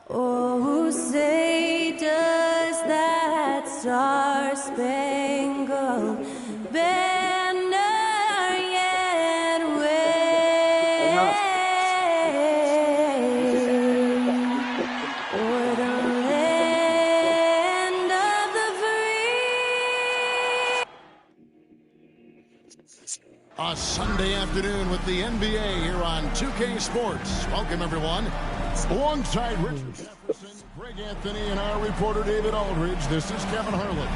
Oh, say does that star-spangled banner yet wave o'er the land of the free? A Sunday afternoon with the NBA here on 2K Sports. Welcome, everyone. Alongside Richard Jefferson, Greg Anthony, and our reporter David Aldridge, this is Kevin Harlan.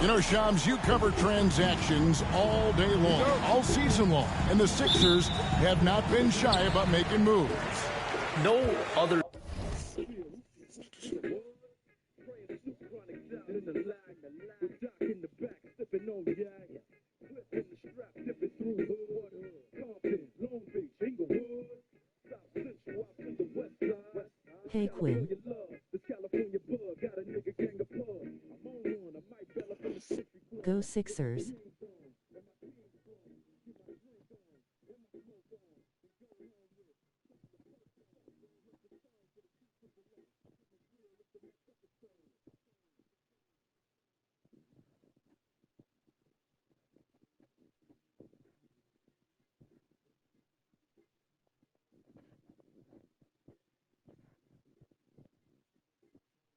You know, Shams, you cover transactions all day long, all season long, and the Sixers have not been shy about making moves. No other. Hey, Quinn. Go Sixers.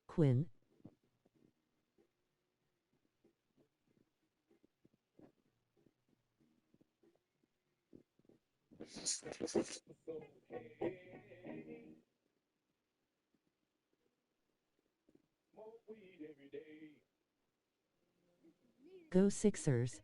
Quinn. Go Sixers.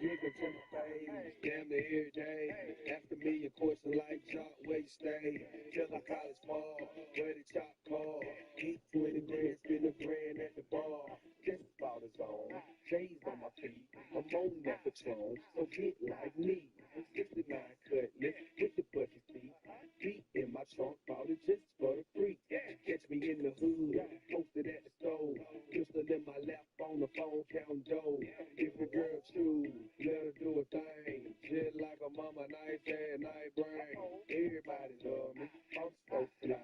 Niggas in the face, damn near every day. After me, of course, the life chop, where you stay. Till I college ball, where the chop call. Eat 20 grand, spend a grand at the bar. Just about his own, chains on my feet. I'm on that Patron, so get like me. 69 cutlass with the budget feet. Deep in my trunk, bought it just for the free. Catch me in the hood, posted at the stove. Pistol in my lap on the phone, counting dough. If a girl choose, let her do a thing. Just like a mama, nice ass, nice brain. Everybody love me, I'm so fly.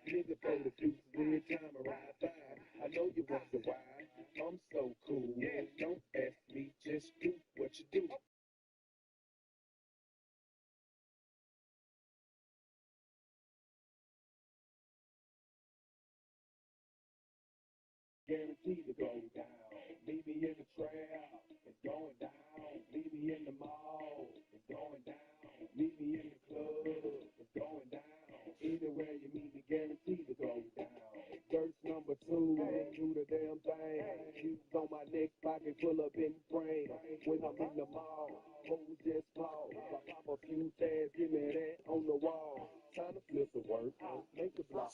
Nigga throw the juices every time I ride by. I know you wonder why, I'm so cool. Don't ask me, just do what you do. Guaranteed to go down. Meet me in the trail, it's going down. Meet me in the mall, it's going down. Meet me in the club, it's going down. Anywhere you meet me, guaranteed to go down. Verse number 2, do the damn thing. Shoes on my neck, pocket full of in frame. When I'm in the mall, hoes just fall. I pop a few tags, give me that on the wall. Time to flip the work, make the block.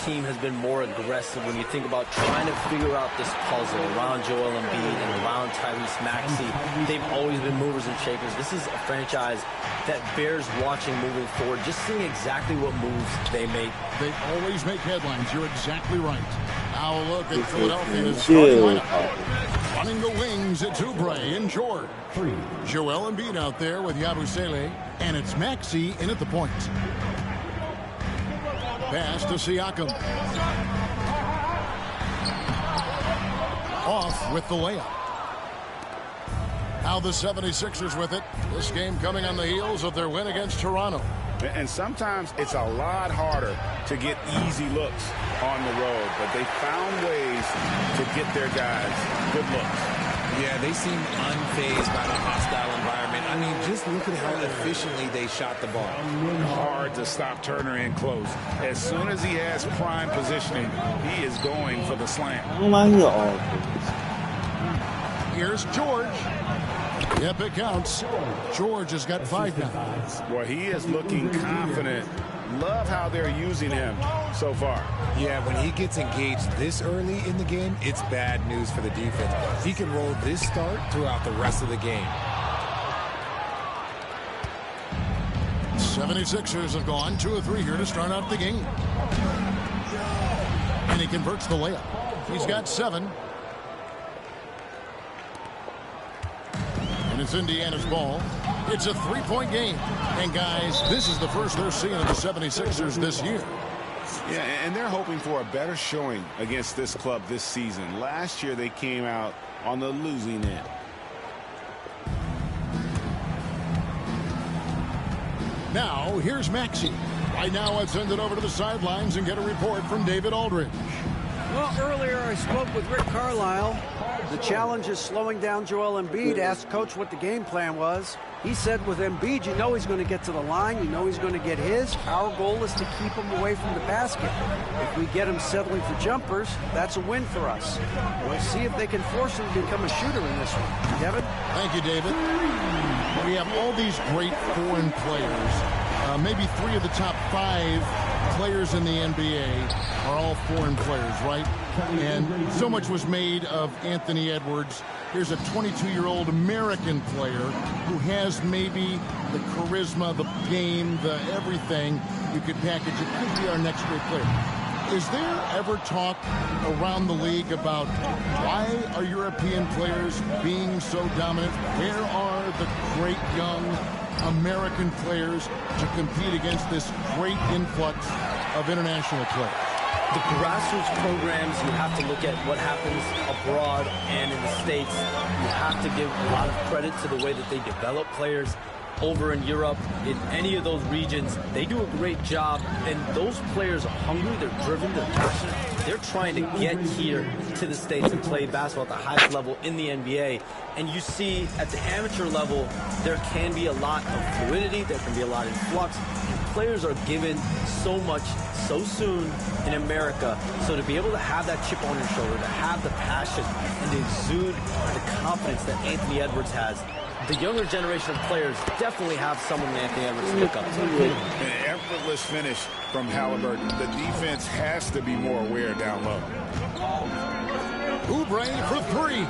Team has been more aggressive when you think about trying to figure out this puzzle around Joel Embiid and around Tyrese Maxey. They've always been movers and shakers. This is a franchise that bears watching moving forward, just seeing exactly what moves they make. They always make headlines. You're exactly right. Now a look at Philadelphia's starting lineup. Running the wings, it's Oubre and Jordan. Joel Embiid out there with Yabusele, and it's Maxey in at the point. Pass to Siakam. Off with the layup. Now the 76ers with it. This game coming on the heels of their win against Toronto. And sometimes it's a lot harder to get easy looks on the road, but they found ways to get their guys good looks. Yeah, they seem unfazed by the hostile environment. I mean, just look at how efficiently they shot the ball. Hard to stop Turner in close. As soon as he has prime positioning, he is going for the slam. Here's George. Yep, it counts. George has got 5 now. Well, he is looking confident. Love how they're using him so far. Yeah, when he gets engaged this early in the game, it's bad news for the defense. He can roll this start throughout the rest of the game. 76ers have gone 2 of 3 here to start out the game. And he converts the layup. He's got 7. And it's Indiana's ball. It's a 3-point game. And guys, this is the first they're seeing of the 76ers this year. Yeah, and they're hoping for a better showing against this club this season. Last year they came out on the losing end. Now, here's Maxey. Right now, let's send it over to the sidelines and get a report from David Aldridge. Well, earlier I spoke with Rick Carlisle. The challenge is slowing down Joel Embiid. Asked Coach what the game plan was. He said with Embiid, you know he's going to get to the line. You know he's going to get his. Our goal is to keep him away from the basket. If we get him settling for jumpers, that's a win for us. We'll see if they can force him to become a shooter in this one. Devin? Thank you, David. We have all these great foreign players. Maybe 3 of the top 5 players in the NBA are all foreign players, right? And so much was made of Anthony Edwards. Here's a 22-year-old American player who has maybe the charisma, the game, the everything you could package. It could be our next great player. Is there ever talk around the league about why are European players being so dominant? Where are the great young American players to compete against this great influx of international players? The grassroots programs, you have to look at what happens abroad and in the States. You have to give a lot of credit to the way that they develop players. Over in Europe, in any of those regions, they do a great job, and those players are hungry, they're driven, they're passionate. They're trying to get here to the States and play basketball at the highest level in the NBA. And you see at the amateur level, there can be a lot of fluidity, there can be a lot of flux. Players are given so much so soon in America, so to be able to have that chip on your shoulder, to have the passion and to exude the confidence that Anthony Edwards has, the younger generation of players definitely have someone Anthony Edwards to look up to. An effortless finish from Halliburton. The defense has to be more aware down low. Oubre for 3.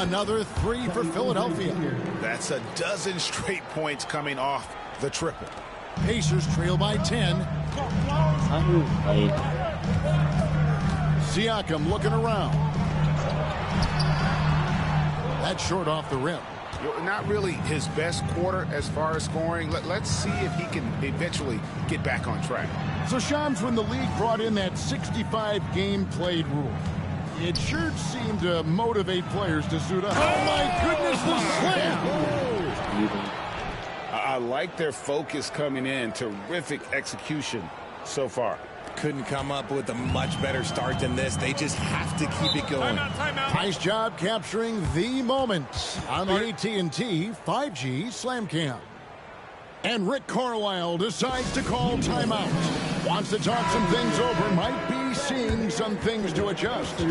Another 3 for Philadelphia. That's a dozen straight points coming off the triple. Pacers trail by 10. Siakam looking around. That's short off the rim. Not really his best quarter as far as scoring. Let's see if he can eventually get back on track. So, Shams, when the league brought in that 65-game played rule, it sure seemed to motivate players to suit up. Oh, my goodness, the slam! I like their focus coming in. Terrific execution so far. Couldn't come up with a much better start than this. They just have to keep it going. Timeout. Nice job capturing the moment on the AT&T 5G Slam Cam. And Rick Carlisle decides to call timeout. Wants to talk some things over. Might be seeing some things to adjust.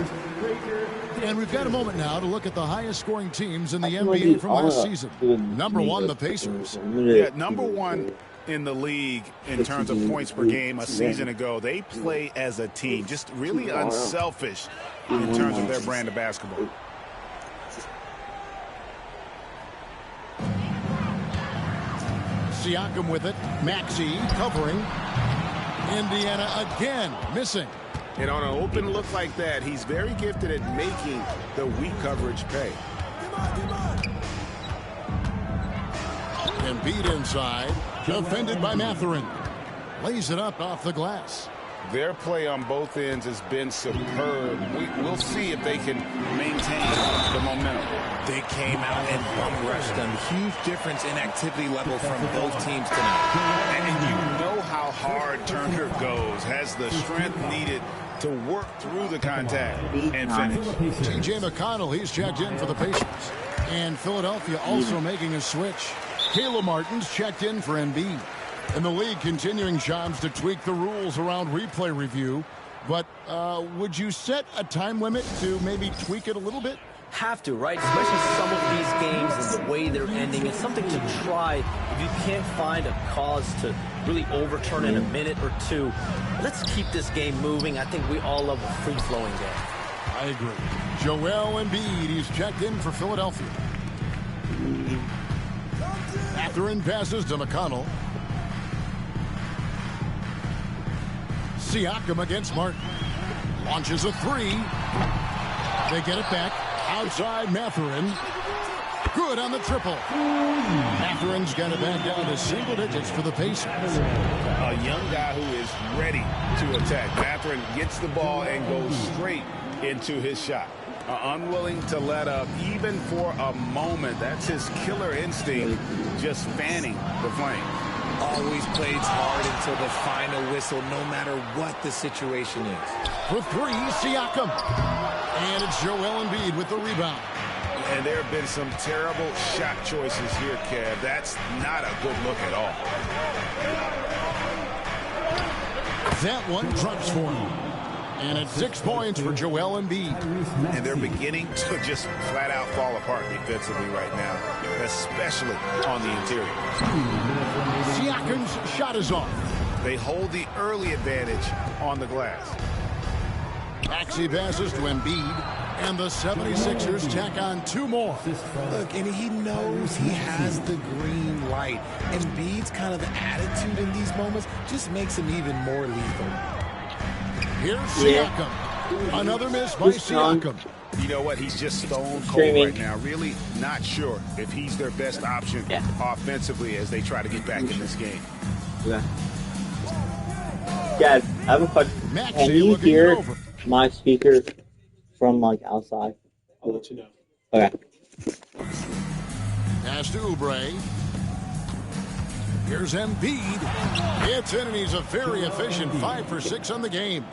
And we've got a moment now to look at the highest scoring teams in the NBA from last season. Number 1, the Pacers. Yeah, number 1 in the league in terms of points per game a season ago. They play as a team, just really unselfish in terms of their brand of basketball. Siakam with it. Maxey covering. Indiana again missing. And on an open look like that, he's very gifted at making the weak coverage pay. Embiid inside. Defended by Mathurin. Lays it up off the glass. Their play on both ends has been superb. We'll see if they can maintain the momentum. They came out and bum rushed them. Huge difference in activity level from both teams tonight. And you know how hard Turner goes. Has the strength needed to work through the contact and finish. T.J. McConnell, he's checked in for the Pacers. And Philadelphia also making a switch. Caleb Martin's checked in for Embiid. And the league continuing, Shams, to tweak the rules around replay review. But would you set a time limit to maybe tweak it a little bit? have to, right? Especially some of these games and the way they're ending. It's something to try if you can't find a cause to really overturn in a minute or two. Let's keep this game moving. I think we all love a free-flowing game. I agree. Joel Embiid, he's checked in for Philadelphia. Mathurin passes to McConnell. Siakam against Martin. Launches a three. They get it back. Outside Mathurin. Good on the triple. Mathurin's got it back down to single digits for the Pacers. A young guy who is ready to attack. Mathurin gets the ball and goes straight into his shot. Unwilling to let up even for a moment. That's his killer instinct, just fanning the flame. Always plays hard until the final whistle, no matter what the situation is. For three, Siakam. And it's Joel Embiid with the rebound. And there have been some terrible shot choices here, Kev. That's not a good look at all. That one drops for him. And it's 6 points for Joel Embiid. And they're beginning to just flat out fall apart defensively right now, especially on the interior. Siakam's shot is off. They hold the early advantage on the glass. Maxey passes to Embiid, and the 76ers tack on 2 more. Look, and he knows he has the green light. Embiid's kind of attitude in these moments just makes him even more lethal. Here's Siakam. Another miss by Siakam. You know what? He's just stone cold right now. Really not sure if he's their best option offensively as they try to get back in this game. Yeah. Dad, I have a question. Maxey Can you looking hear it over. my speaker from like outside? I'll let you know. Okay. Pass to Oubre. Here's Embiid. It's in, and he's a very efficient 5 for 6 on the game.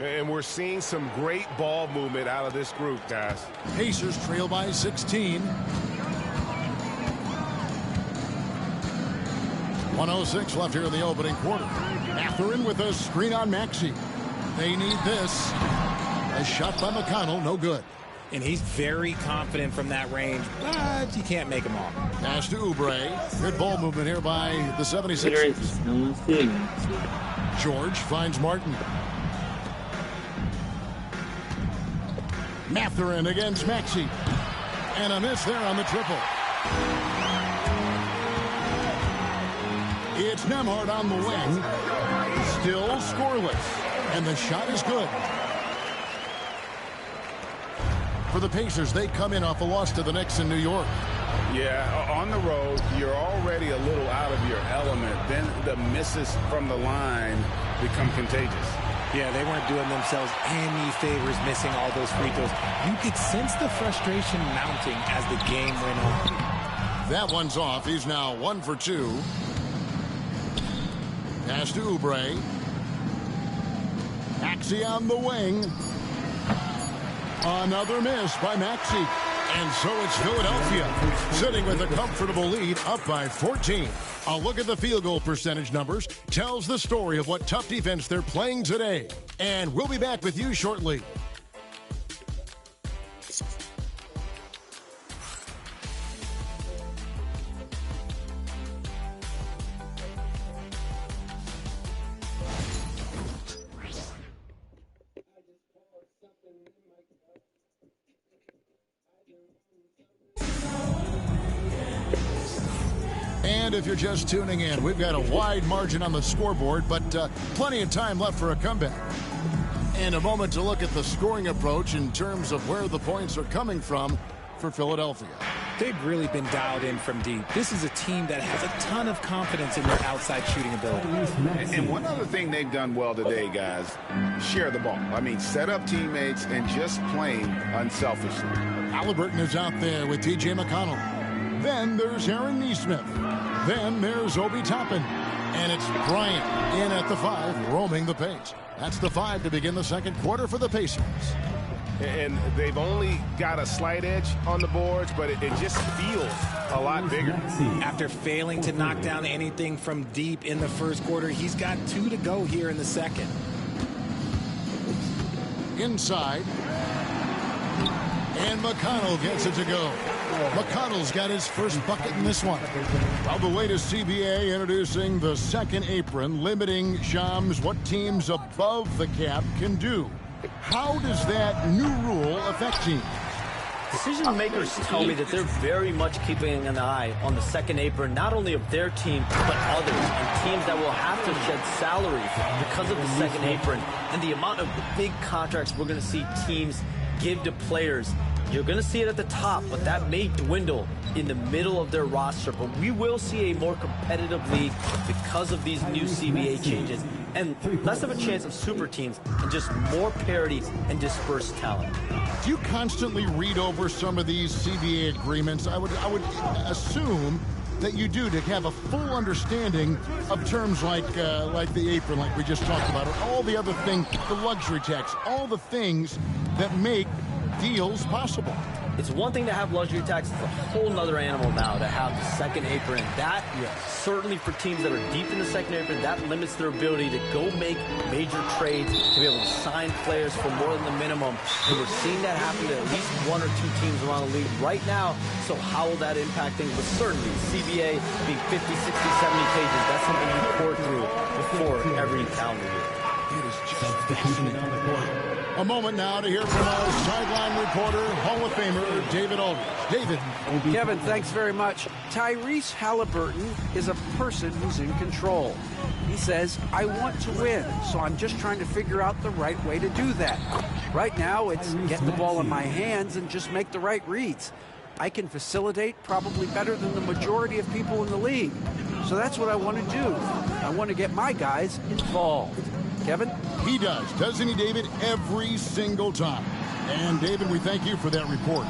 And we're seeing some great ball movement out of this group, guys. Pacers trail by 16. 1:06 left here in the opening quarter. Mathurin with a screen on Maxey. They need this. A shot by McConnell, no good. And he's very confident from that range, but you can't make him off. Pass to Oubre. Good ball movement here by the 76ers. George finds Martin. Mathurin against Maxey. And a miss there on the triple. It's Nembhard on the wing. Still scoreless. And the shot is good. For the Pacers, they come in off a loss to the Knicks in New York. Yeah, on the road, you're already a little out of your element. Then the misses from the line become contagious. Yeah, they weren't doing themselves any favors missing all those free throws. You could sense the frustration mounting as the game went on. That one's off. He's now 1 for 2. Pass to Oubre. Maxey on the wing. Another miss by Maxey. And so it's Philadelphia sitting with a comfortable lead, up by 14. A look at the field goal percentage numbers tells the story of what tough defense they're playing today. And we'll be back with you shortly. And if you're just tuning in, we've got a wide margin on the scoreboard, but plenty of time left for a comeback. And a moment to look at the scoring approach in terms of where the points are coming from for Philadelphia. They've really been dialed in from deep. This is a team that has a ton of confidence in their outside shooting ability. And one other thing they've done well today, guys, share the ball. I mean, set up teammates and just playing unselfishly. Halliburton is out there with T.J. McConnell. Then there's Aaron Nesmith. Then there's Obi Toppin. And it's Bryant in at the 5, roaming the paint. That's the 5 to begin the second quarter for the Pacers. And they've only got a slight edge on the boards, but it just feels a lot bigger. After failing to knock down anything from deep in the first quarter, he's got 2 to go here in the second. Inside. And McConnell gets it to go. McConnell's got his first bucket in this one. Well, the latest CBA introducing the second apron, limiting, Shams, what teams above the cap can do. How does that new rule affect teams? Decision makers tell me that they're very much keeping an eye on the second apron, not only of their team, but others, and teams that will have to shed salaries because of the second apron and the amount of big contracts we're going to see teams give to players. You're going to see it at the top, but that may dwindle in the middle of their roster. But we will see a more competitive league because of these new CBA changes and less of a chance of super teams and just more parity and dispersed talent. Do you constantly read over some of these CBA agreements? I would assume that you do, to have a full understanding of terms like the apron, like we just talked about, or all the other things, the luxury tax, all the things that make deals possible. It's one thing to have luxury tax. It's a whole nother animal now to have the second apron. That, certainly for teams that are deep in the second apron, that limits their ability to go make major trades, to be able to sign players for more than the minimum. And we're seeing that happen to at least one or two teams around the league right now. So how will that impact things? But certainly, CBA being 50, 60, 70 pages, that's something you pour through before every calendar year. It is just fascinating. A moment now to hear from our sideline reporter, Hall of Famer, David Aldridge. David. Kevin, thanks very much. Tyrese Halliburton is a person who's in control. He says, I want to win, so I'm just trying to figure out the right way to do that. Right now, it's get the ball in my hands and just make the right reads. I can facilitate probably better than the majority of people in the league. So that's what I want to do. I want to get my guys involved. Kevin? He does, doesn't he, David? Every single time. And, David, we thank you for that report.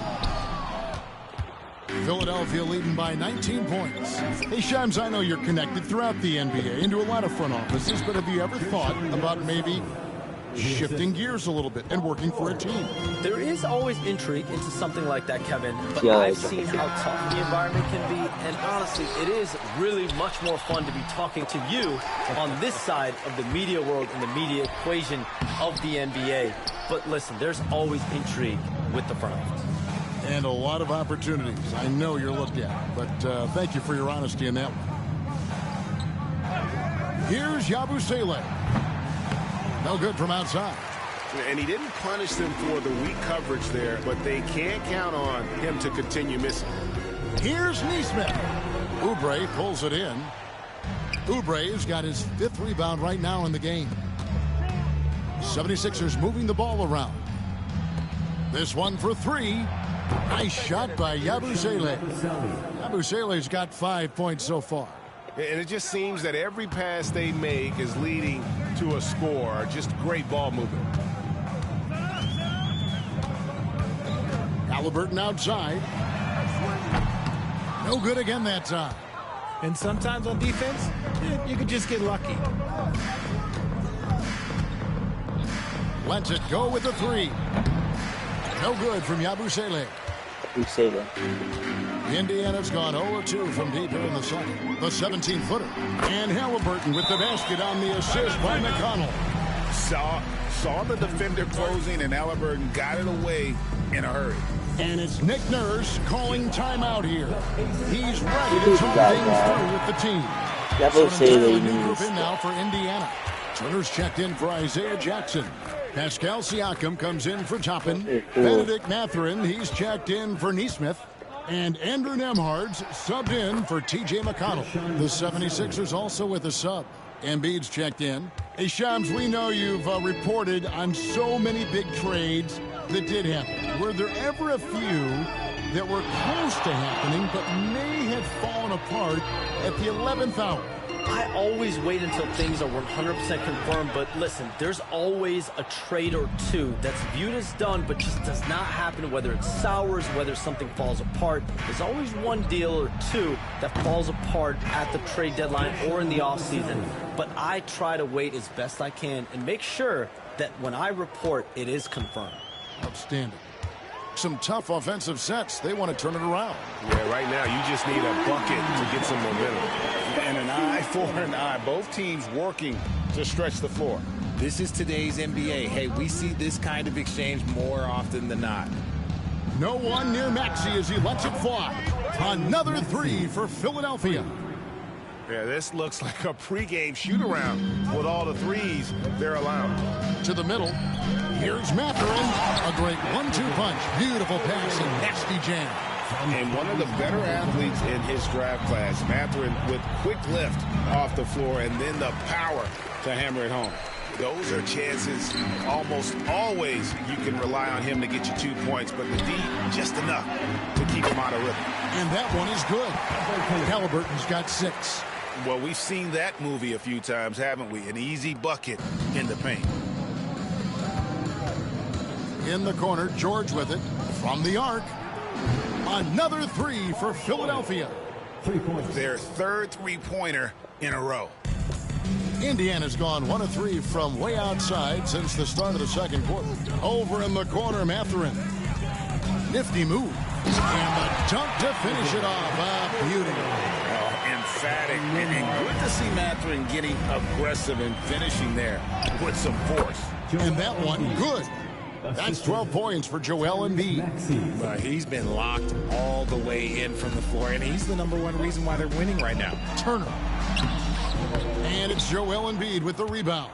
Philadelphia leading by 19 points. Hey, Shams, I know you're connected throughout the NBA into a lot of front offices, but have you ever thought about maybe shifting gears a little bit and working for a team? There is always intrigue into something like that, Kevin, but I've seen how tough the environment can be, and honestly, it is really much more fun to be talking to you on this side of the media world and the media equation of the NBA. But listen, there's always intrigue with the front office. And a lot of opportunities. I know you're looked at, but thank you for your honesty in that one. Here's Yabusele. No good from outside. And he didn't punish them for the weak coverage there, but they can't count on him to continue missing. Here's Nesmith. Oubre pulls it in. Oubre's got his 5th rebound right now in the game. 76ers moving the ball around. This one for 3. Nice shot by Yabusele. Yabusele's got 5 points so far. And it just seems that every pass they make is leading to a score. Just great ball movement. Halliburton outside. No good again that time. And sometimes on defense, you can just get lucky. Lets it go with the 3. No good from Yabusele. Indiana's gone 0-2 from deep here in the second. The 17-footer. And Halliburton with the basket on the assist by McConnell. Saw the defender closing, and Halliburton got it away in a hurry. And it's Nick Nurse calling timeout here. He's ready to talk things through with the team. So a new group in now for Indiana. Turner's checked in for Isaiah Jackson. Pascal Siakam comes in for Toppin. Benedict Mathurin, he's checked in for Nesmith. And Andrew Nembhard's subbed in for T.J. McConnell. The 76ers also with a sub. Embiid's checked in. Hey, Shams, we know you've reported on so many big trades that did happen. Were there ever a few that were close to happening but may have fallen apart at the 11th hour? I always wait until things are 100% confirmed, but listen, there's always a trade or two that's viewed as done but just does not happen, whether it sours, whether something falls apart. There's always one deal or two that falls apart at the trade deadline or in the offseason, but I try to wait as best I can and make sure that when I report, it is confirmed. Outstanding. Some tough offensive sets. They want to turn it around. Yeah, right now you just need a bucket to get some momentum. And an eye for an eye. Both teams working to stretch the floor. This is today's NBA. Hey, we see this kind of exchange more often than not. No one near Maxey as he lets it fly. Another three for Philadelphia. Yeah, this looks like a pregame shoot-around with all the threes they're allowing. To the middle. Here's Mathurin. A great 1-2 punch. Beautiful pass and nasty jam. And one of the better athletes in his draft class, Mathurin, with quick lift off the floor and then the power to hammer it home. Those are chances almost always you can rely on him to get you 2 points, but the D just enough to keep him out of rhythm. And that one is good. Halliburton's got 6. Well, we've seen that movie a few times, haven't we? An easy bucket in the paint. In the corner, George with it. From the arc. Another three for Philadelphia. 3 points. Their third three-pointer in a row. Indiana's gone 1 of 3 from way outside since the start of the second quarter. Over in the corner, Mathurin. Nifty move. And the dunk to finish it off. A beauty. Emphatic. And good to see Mathurin getting aggressive and finishing there with some force. And that one, good. That's 12 points for Joel Embiid. He's been locked all the way in from the floor, and he's the #1 reason why they're winning right now. Turner. And it's Joel Embiid with the rebound.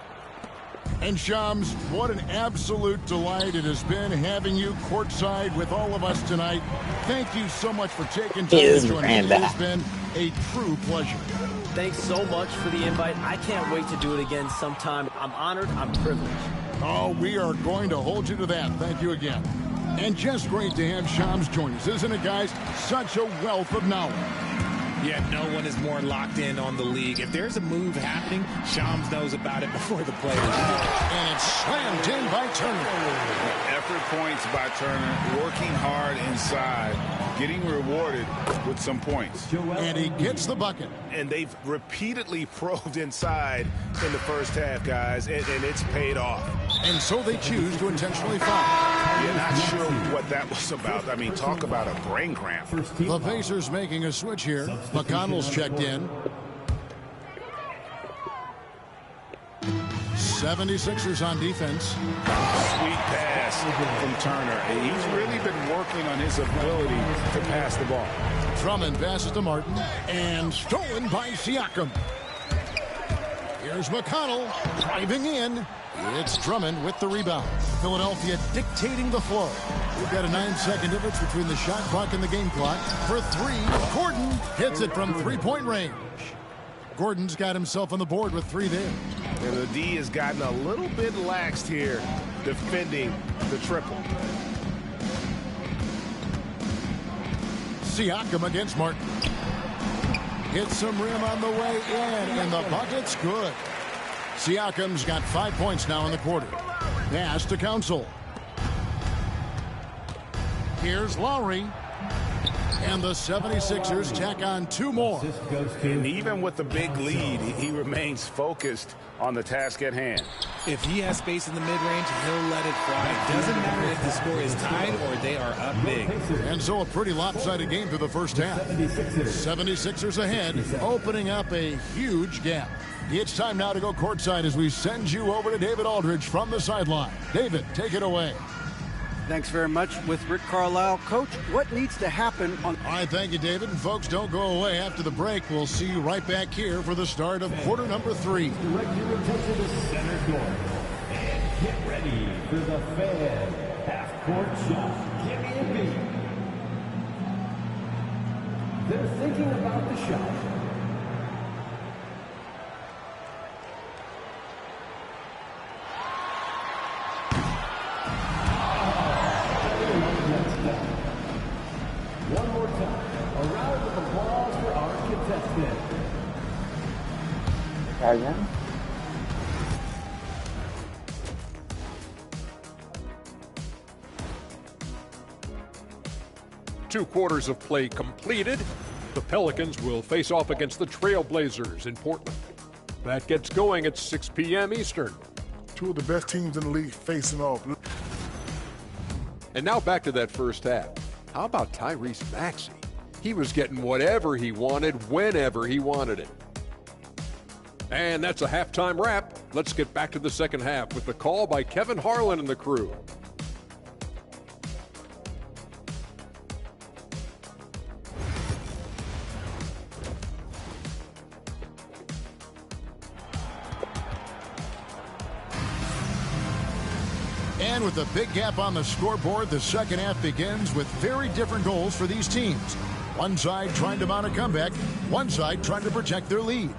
And Shams, what an absolute delight it has been having you courtside with all of us tonight. Thank you so much for taking time to join me. It has been a true pleasure. Thanks so much for the invite. I can't wait to do it again sometime. I'm honored. I'm privileged. Oh, we are going to hold you to that. Thank you again. And just great to have Shams join us, isn't it, guys? Such a wealth of knowledge. Yeah, no one is more locked in on the league. If there's a move happening, Shams knows about it before the players do. And it's slammed in by Turner. Effort points by Turner, working hard inside, getting rewarded with some points. And he gets the bucket. And they've repeatedly probed inside in the first half, guys, and it's paid off. And so they choose to intentionally foul. You're not sure what that was about. I mean, talk about a brain cramp. The Pacers making a switch here. McConnell's checked in. 76ers on defense. Sweet pass from Turner. He's really been working on his ability to pass the ball. Drummond passes to Martin. And stolen by Siakam. Here's McConnell driving in. It's Drummond with the rebound. Philadelphia dictating the flow. We've got a 9-second difference between the shot clock and the game clock. For 3, Gordon hits it from 3-point range. Gordon's got himself on the board with 3 there. And the D has gotten a little bit laxed here defending the triple. Siakam against Martin. Hits some rim on the way in, and the bucket's good. Siakam's got 5 points now in the quarter. Pass to Council. Here's Lowry. And the 76ers tack on 2 more. And even with the big lead, he remains focused on the task at hand. If he has space in the mid-range, he'll let it fly. It doesn't matter if the score is tied or they are up big. And so a pretty lopsided game through the first half. 76ers ahead, opening up a huge gap. It's time now to go courtside as we send you over to David Aldridge from the sideline. David, take it away. Thanks very much. With Rick Carlisle. Coach, what needs to happen on... All right, thank you, David. And folks, don't go away. After the break, we'll see you right back here for the start of quarter number 3. Direct your attention to center court. And get ready for the Fan half-court shot. Jimmy Embiid. They're thinking about the shot. One more time, a round of applause for our contestant. Again? Two quarters of play completed. The Pelicans will face off against the Trailblazers in Portland. That gets going at 6 p.m. Eastern. Two of the best teams in the league facing off. And now back to that first half. How about Tyrese Maxey? He was getting whatever he wanted, whenever he wanted it. And that's a halftime wrap. Let's get back to the second half with the call by Kevin Harlan and the crew. And with a big gap on the scoreboard, the second half begins with very different goals for these teams. One side trying to mount a comeback, one side trying to protect their lead.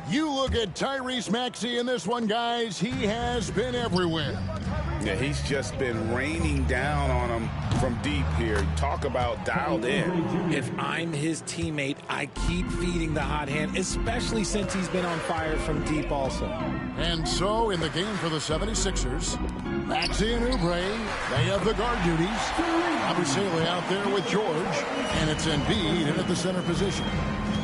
You look at Tyrese Maxey in this one, guys. He has been everywhere. Yeah, he's just been raining down on him from deep here. Talk about dialed in. If I'm his teammate, I keep feeding the hot hand, especially since he's been on fire from deep also. And so in the game for the 76ers, Maxey and Oubre, they have the guard duties. Abusele out there with George, and it's Embiid in at the center position.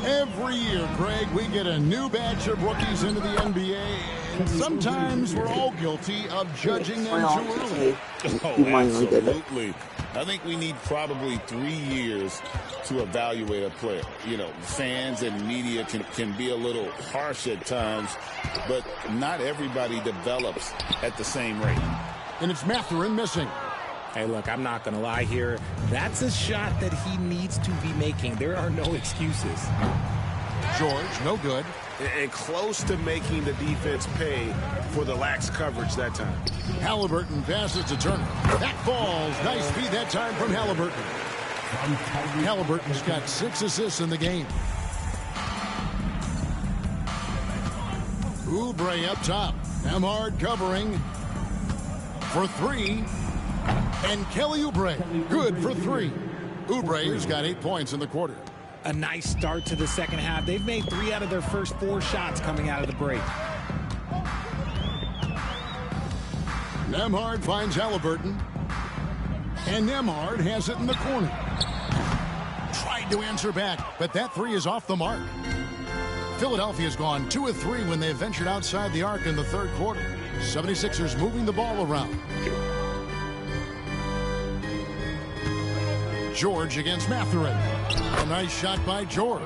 Every year, Greg, we get a new batch of rookies into the NBA, and sometimes we're all guilty of judging them too early. Oh, absolutely. I think we need probably 3 years to evaluate a player. You know, fans and media can be a little harsh at times, but not everybody develops at the same rate. And it's Mathurin missing. Hey, look, I'm not going to lie here. That's a shot that he needs to be making. There are no excuses. George, no good. And close to making the defense pay for the lax coverage that time. Halliburton passes to Turner. That falls. Nice feed that time from Halliburton. Halliburton's got 6 assists in the game. Oubre up top. Nembhard covering for 3. And Kelly Oubre, good for 3. Oubre has got 8 points in the quarter. A nice start to the second half. They've made 3 out of their first 4 shots coming out of the break. Nembhard finds Halliburton. And Nembhard has it in the corner. Tried to answer back, but that 3 is off the mark. Philadelphia's gone 2 of 3 when they ventured outside the arc in the third quarter. 76ers moving the ball around. George against Mathurin. A nice shot by George.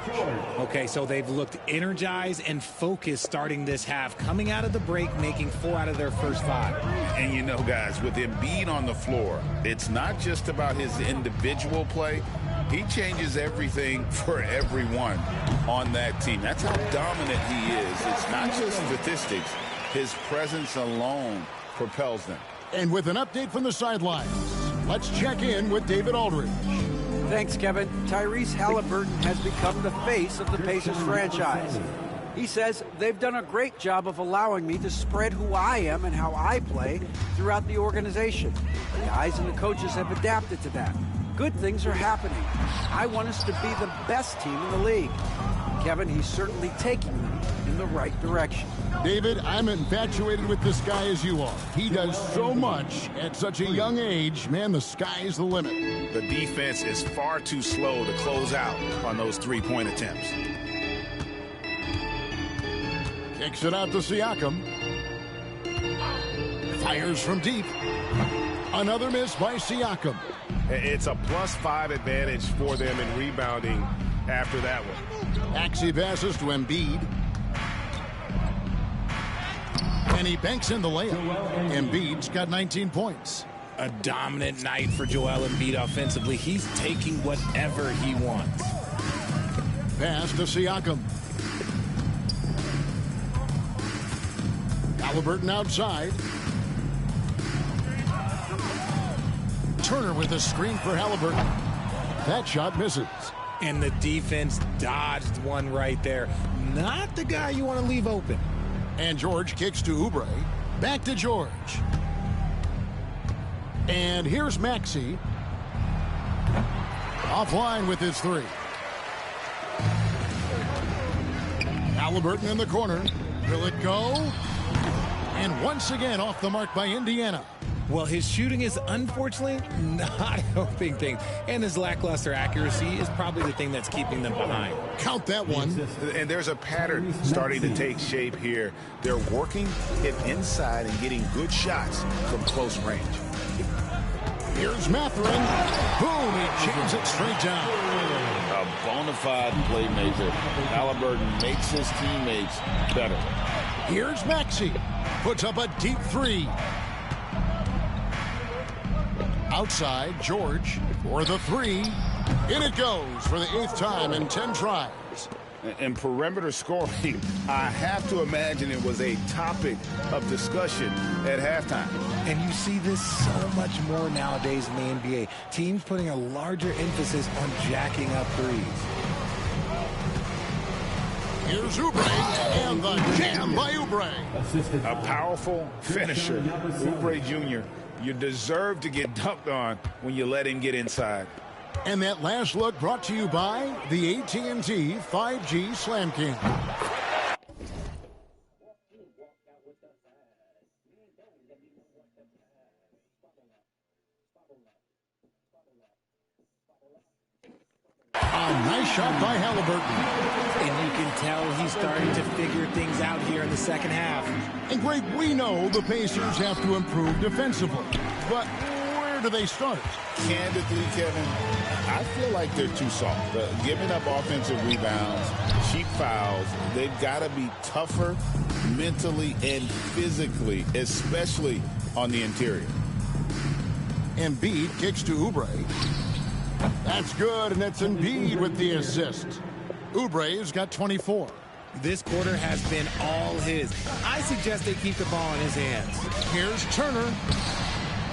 Okay, so they've looked energized and focused starting this half, coming out of the break, making 4 out of their first 5. And you know, guys, with Embiid on the floor, it's not just about his individual play. He changes everything for everyone on that team. That's how dominant he is. It's not just statistics. His presence alone propels them. And with an update from the sidelines, let's check in with David Aldridge. Thanks, Kevin. Tyrese Halliburton has become the face of the Pacers franchise. He says, they've done a great job of allowing me to spread who I am and how I play throughout the organization. The guys and the coaches have adapted to that. Good things are happening. I want us to be the best team in the league. Kevin, he's certainly taking them in the right direction. David, I'm infatuated with this guy as you are. He does so much at such a young age. Man, the sky's the limit. The defense is far too slow to close out on those 3-point attempts. Kicks it out to Siakam. Fires from deep. Another miss by Siakam. It's a +5 advantage for them in rebounding after that one. Maxey passes to Embiid. And he banks in the layup. Embiid's got 19 points. A dominant night for Joel Embiid offensively. He's taking whatever he wants. Pass to Siakam. Halliburton outside. Turner with a screen for Halliburton. That shot misses. And the defense dodged one right there. Not the guy you want to leave open. And George kicks to Oubre. Back to George. And here's Maxey. Offline with his 3. Halliburton in the corner. Will it go? And once again off the mark by Indiana. Well, his shooting is unfortunately not helping things. And his lackluster accuracy is probably the thing that's keeping them behind. Count that one. And there's a pattern starting to take shape here. They're working it inside and getting good shots from close range. Here's Mathurin. Boom, he jams it straight down. A bona fide playmaker. Halliburton makes his teammates better. Here's Maxey. Puts up a deep 3. Outside, George for the 3. In it goes for the 8th time in 10 tries. And perimeter scoring, I have to imagine it was a topic of discussion at halftime. And you see this so much more nowadays in the NBA. Teams putting a larger emphasis on jacking up threes. Here's Oubre, and the jam by Oubre. A powerful finisher, Oubre Jr. You deserve to get dunked on when you let him get inside. And that last look brought to you by the AT&T 5G Slam King. A nice shot by Halliburton. And you can tell he's starting to figure things out here in the second half. And Greg, we know the Pacers have to improve defensively. But where do they start? Candidly, Kevin, I feel like they're too soft. Giving up offensive rebounds, cheap fouls, they've got to be tougher mentally and physically, especially on the interior. Embiid kicks to Oubre. That's good, and it's Embiid with the assist. Oubre's got 24. This quarter has been all his. I suggest they keep the ball in his hands. Here's Turner.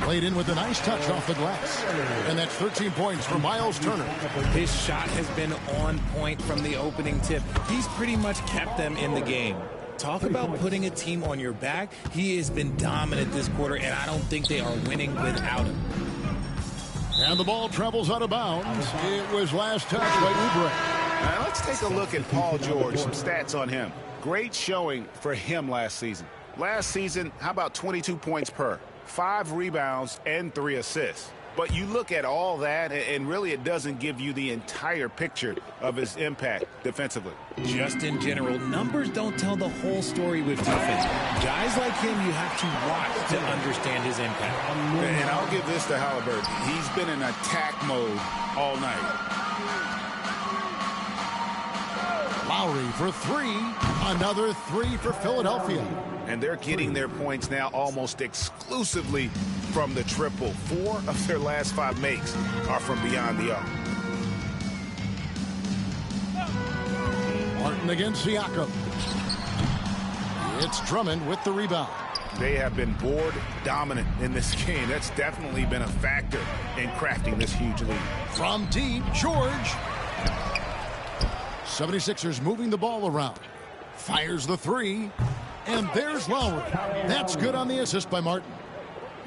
Played in with a nice touch off the glass. And that's 13 points for Miles Turner. His shot has been on point from the opening tip. He's pretty much kept them in the game. Talk about putting a team on your back. He has been dominant this quarter, and I don't think they are winning without him. And the ball travels out of bounds. It was last touch by Oubre. Now let's take a look at Paul George, some stats on him. Great showing for him last season. Last season, how about 22 points per, 5 rebounds, and 3 assists. But you look at all that, and really it doesn't give you the entire picture of his impact defensively. Just in general, numbers don't tell the whole story with defense. Guys like him, you have to watch to understand his impact. And I'll give this to Halliburton. He's been in attack mode all night. Lowry for 3. Another 3 for Philadelphia. And they're getting their points now almost exclusively from the triple. 4 of their last 5 makes are from beyond the arc. Martin against Siakam. It's Drummond with the rebound. They have been board dominant in this game. That's definitely been a factor in crafting this huge lead. From deep, George. 76ers moving the ball around. Fires the 3. And there's Lowry. That's good on the assist by Martin.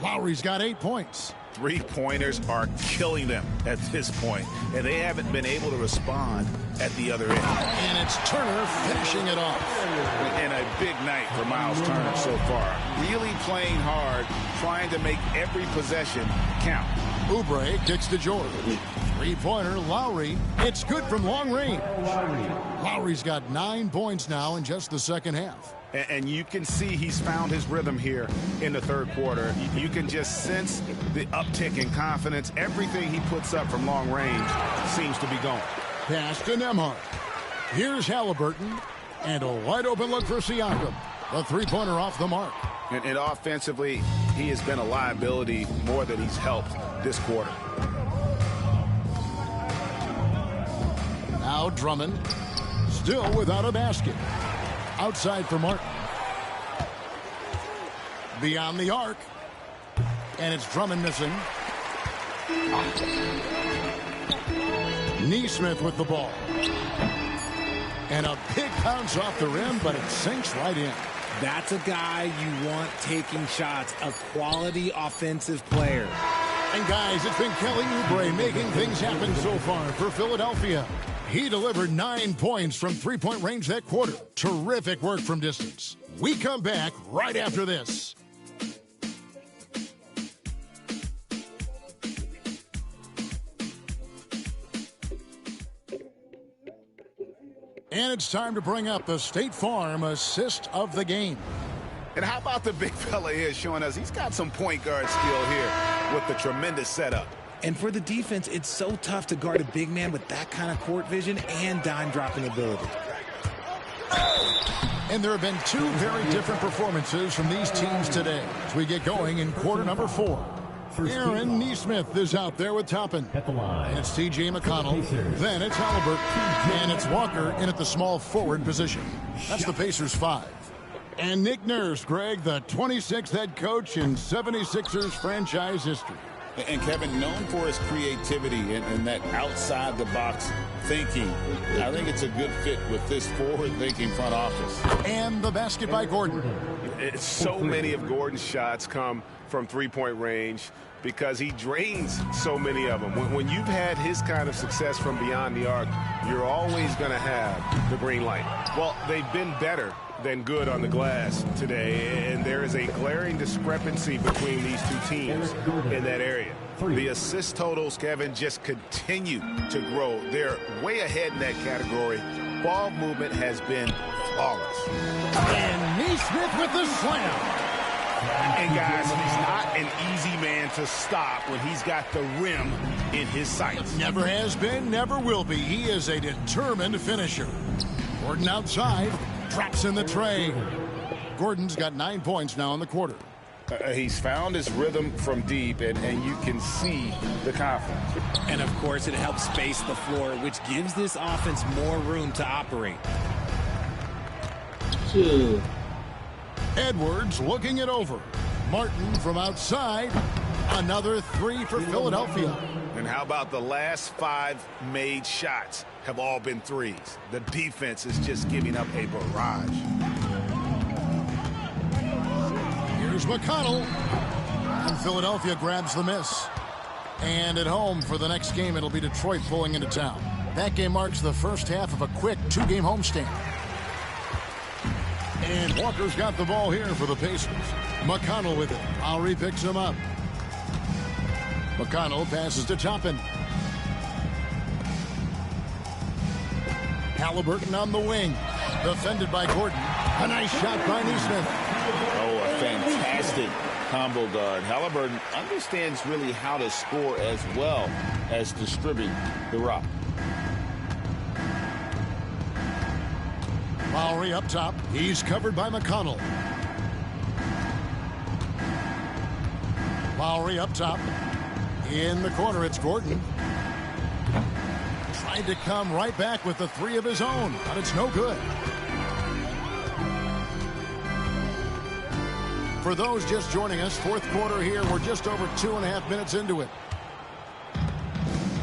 Lowry's got 8 points. 3-pointers are killing them at this point, and they haven't been able to respond at the other end. And it's Turner finishing it off. And a big night for Miles Turner so far. Really playing hard, trying to make every possession count. Oubre kicks to George. 3-pointer, Lowry. It's good from long range. Lowry's got 9 points now in just the second half. And you can see he's found his rhythm here in the third quarter. You can just sense the uptick in confidence. Everything he puts up from long range seems to be going. Pass to Nembhard. Here's Halliburton. And a wide open look for Siakam. The 3-pointer off the mark. And offensively, he has been a liability more than he's helped this quarter. Now Drummond. Still without a basket. Outside for Martin. Beyond the arc. And it's Drummond missing. Neesmith with the ball. And a big bounce off the rim, but it sinks right in. That's a guy you want taking shots, a quality offensive player. And guys, it's been Kelly Oubre making things happen so far for Philadelphia. He delivered 9 points from 3-point range that quarter. Terrific work from distance. We come back right after this. And it's time to bring up the State Farm assist of the game. And how about the big fella here showing us he's got some point guard skill here with the tremendous setup. And for the defense, it's so tough to guard a big man with that kind of court vision and dime-dropping ability. And there have been 2 very different performances from these teams today as we get going in quarter number 4. first Aaron kickoff. Neesmith is out there with Toppin. At the line. It's T.J. McConnell. Then it's Halliburton. And it's Walker in at the small forward position. That's the Pacers 5. And Nick Nurse, Greg, the 26th head coach in 76ers franchise history. And Kevin, known for his creativity and that outside-the-box thinking, I think it's a good fit with this forward-thinking front office. And the basket by Gordon. So many of Gordon's shots come from three-point range because he drains so many of them. When you've had his kind of success from beyond the arc, you're always going to have the green light. Well, they've been better than good on the glass today, and there is a glaring discrepancy between these two teams in that area. The assist totals, Kevin, just continue to grow. They're way ahead in that category. Ball movement has been flawless. And Neesmith with the slam. And guys, he's not an easy man to stop when he's got the rim in his sights. Never has been, never will be. He is a determined finisher. Gordon outside, drops in the tray. Gordon's got 9 points now in the quarter. He's found his rhythm from deep, and you can see the confidence. And, of course, it helps space the floor, which gives this offense more room to operate. 2. Edwards looking it over. Martin from outside. Another 3 for Philadelphia. And how about the last 5 made shots have all been threes? The defense is just giving up a barrage. Here's McConnell. And Philadelphia grabs the miss. And at home for the next game, it'll be Detroit pulling into town. That game marks the first half of a quick 2-game homestand. And Walker's got the ball here for the Pacers. McConnell with it. Lowry picks him up. McConnell passes to Toppin. Halliburton on the wing. Defended by Gordon. A nice shot by Neesmith. Oh, a fantastic combo guard. Halliburton understands really how to score as well as distribute the rock. Lowry up top. He's covered by McConnell. Lowry up top. In the corner, it's Gordon. Tried to come right back with the 3 of his own, but it's no good. For those just joining us, fourth quarter here. We're just over 2.5 minutes into it.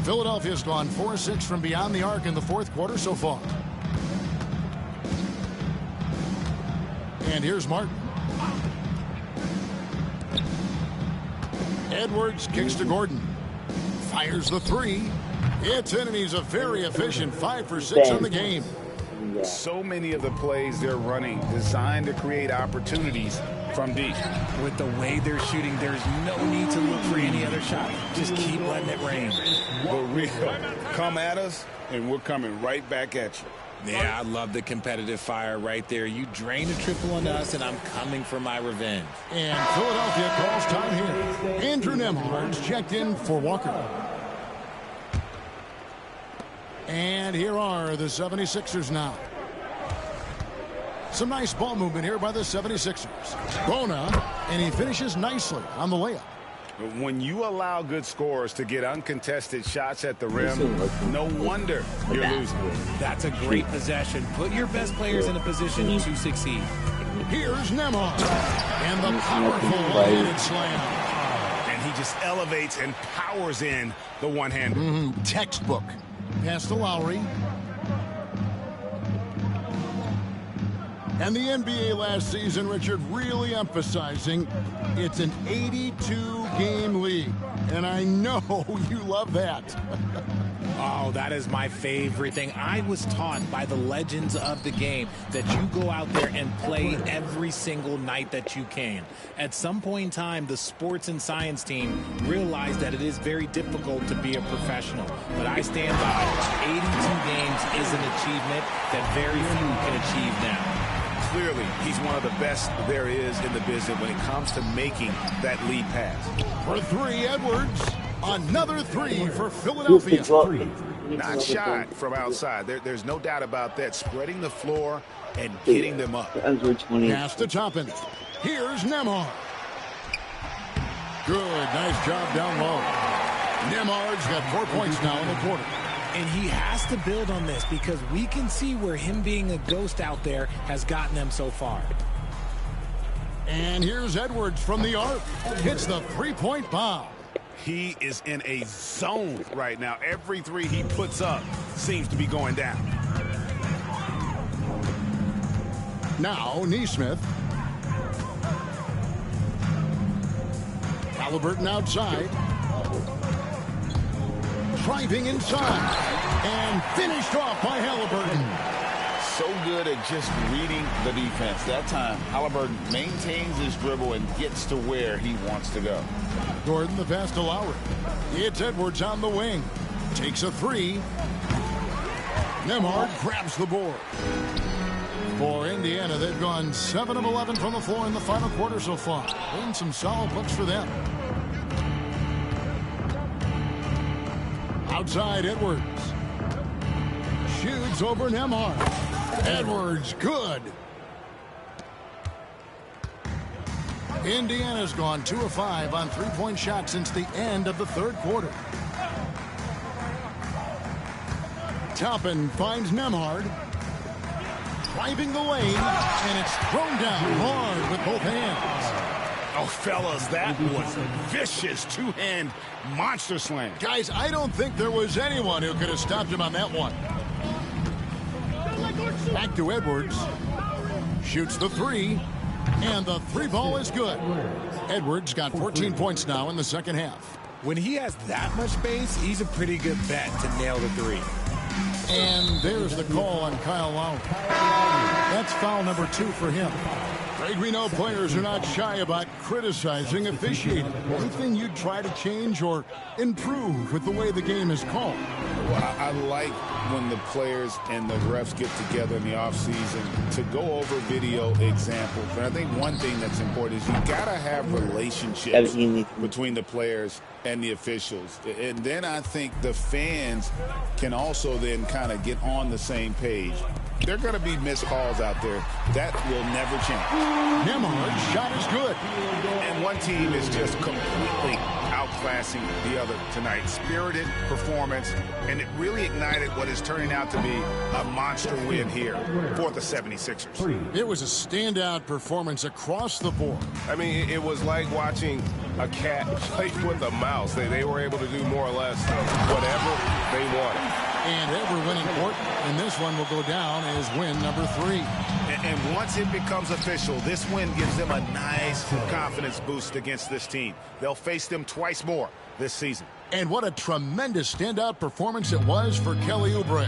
Philadelphia's gone 4-6 from beyond the arc in the fourth quarter so far. And here's Martin. Edwards kicks to Gordon. Fires the 3. It's in, and he's a very efficient 5 for 6 on the game. So many of the plays they're running designed to create opportunities from deep. With the way they're shooting, there's no need to look for any other shot. Just keep letting it rain. But real, come at us, and we're coming right back at you. Yeah, I love the competitive fire right there. You drain a triple on us, and I'm coming for my revenge. And Philadelphia calls time here. Andrew Nembhard's checked in for Walker. And here are the 76ers now. Some nice ball movement here by the 76ers. Bona, and he finishes nicely on the layup. When you allow good scorers to get uncontested shots at the rim, no wonder you're losing. That's a great possession. Put your best players in a position to succeed. Here's Nembhard. And the powerful one-handed slam. And he just elevates and powers in the one-hander. Textbook. Pass to Lowry. And the NBA last season, Richard, really emphasizing it's an 82-game league. And I know you love that. Oh, that is my favorite thing. I was taught by the legends of the game that you go out there and play every single night that you can. At some point in time, the sports and science team realized that it is very difficult to be a professional. But I stand by 82 games is an achievement that very few can achieve now. Clearly, he's one of the best there is in the business when it comes to making that lead pass. For 3, Edwards. Another 3 for Philadelphia. Not shot from outside. There's no doubt about that. Spreading the floor and getting them up. Pass to Toppin. Here's Nembhard. Good. Nice job down low. Nembhard's got 4 points now in the quarter. And he has to build on this because we can see where him being a ghost out there has gotten them so far. And here's Edwards from the arc. Hits the three-point bomb. He is in a zone right now. Every three he puts up seems to be going down. Now, Nesmith. Halliburton outside. Driving inside. And finished off by Halliburton. So good at just reading the defense. That time, Halliburton maintains his dribble and gets to where he wants to go. Gordon the pass to Lowry. It's Edwards on the wing. Takes a three. Nembhard grabs the board. For Indiana, they've gone 7 of 11 from the floor in the final quarter so far. Been some solid looks for them. Outside, Edwards. Shoots over Nembhard. Edwards, good. Indiana's gone 2 of 5 on three-point shots since the end of the third quarter. Toppin finds Nembhard. Driving the lane, and it's thrown down hard with both hands. Oh, fellas, that was a vicious two-hand monster slam. Guys, I don't think there was anyone who could have stopped him on that one. Back to Edwards. Shoots the three. And the three ball is good. Edwards got 14 points now in the second half. When he has that much space, he's a pretty good bet to nail the three. And there's the call on Kyle Lowry. That's foul number 2 for him. Greg, we know players are not shy about criticizing officiating. Anything you'd try to change or improve with the way the game is called? Well, I like when the players and the refs get together in the offseason to go over video examples. And I think one thing that's important is you got to have relationships between the players and the officials. And then I think the fans can also then kind of get on the same page. There are going to be missed calls out there. That will never change. Nembhard's shot is good. And one team is just completely outclassing the other tonight. Spirited performance, and it really ignited what is turning out to be a monster win here for the 76ers. It was a standout performance across the board. I mean, it was like watching a cat play with a mouse. They were able to do more or less whatever they wanted. And every winning court in this one will go down as win number 3. And once it becomes official, this win gives them a nice confidence boost against this team. They'll face them twice more this season. And what a tremendous standout performance it was for Kelly Oubre.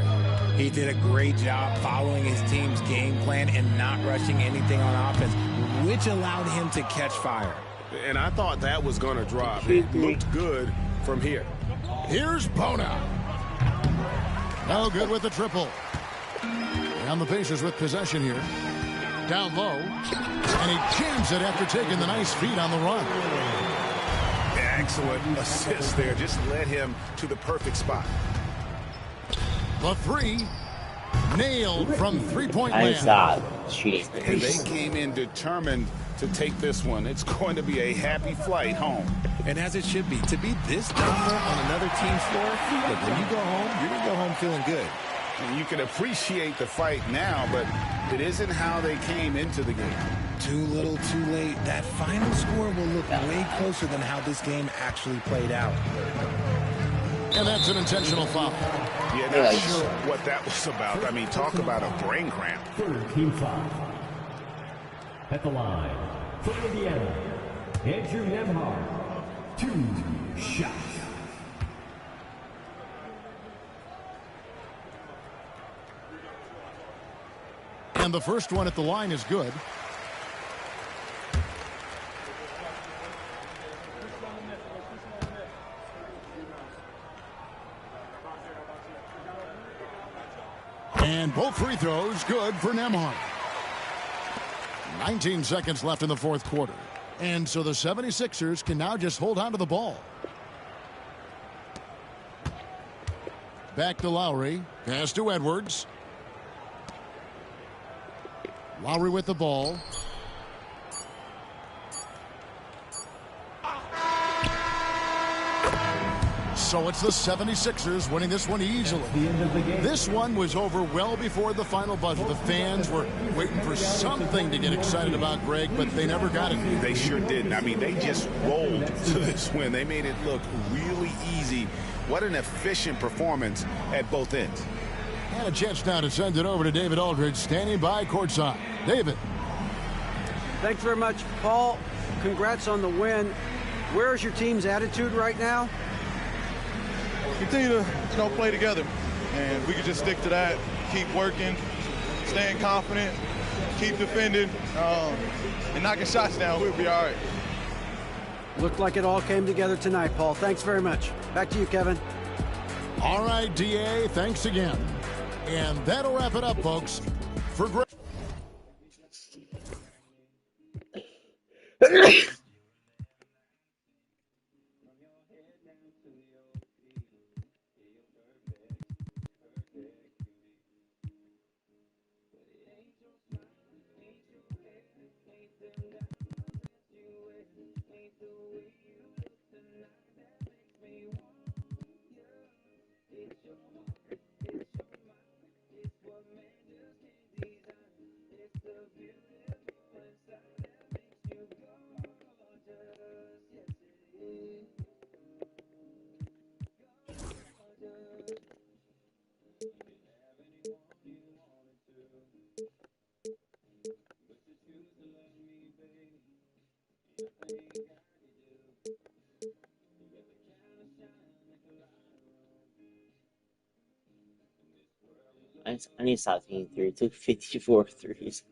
He did a great job following his team's game plan and not rushing anything on offense, which allowed him to catch fire. And I thought that was going to drop. It looked good from here. Here's Bona. No good with the triple. And the Pacers with possession here. Down low. And he jams it after taking the nice feed on the run. Excellent assist there. Just led him to the perfect spot. The three. Nailed from three-point land. And they came in determined to take this one. It's going to be a happy flight home. And as it should be. To be this dominant on another team's floor, look, when you go home, you're going to go home feeling good. And you can appreciate the fight now, but it isn't how they came into the game. Too little, too late. That final score will look way closer than how this game actually played out. And that's an intentional foul. Yeah, not sure what that was about. I mean, talk about a brain cramp. Third team foul. At the line, for Indiana, Andrew Nembhard. 2 shots. And the first one at the line is good. And both free throws good for Nembhard. 19 seconds left in the fourth quarter. And so the 76ers can now just hold on to the ball. Back to Lowry. Pass to Edwards. Lowry with the ball. So it's the 76ers winning this one easily. This one was over well before the final buzzer. The fans were waiting for something to get excited about, Greg, but they never got it. They sure didn't. I mean, they just rolled to this win. They made it look really easy. What an efficient performance at both ends. And a chance now to send it over to David Aldridge, standing by courtside. David. Thanks very much, Paul. Congrats on the win. Where's your team's attitude right now? Continue to play together, and we can just stick to that. Keep working, staying confident, keep defending, and knocking shots down. We'll be all right. Looked like it all came together tonight, Paul. Thanks very much. Back to you, Kevin. All right, DA, thanks again. And that'll wrap it up, folks. For Greg. I need to stop thinking through. It took 54 threes.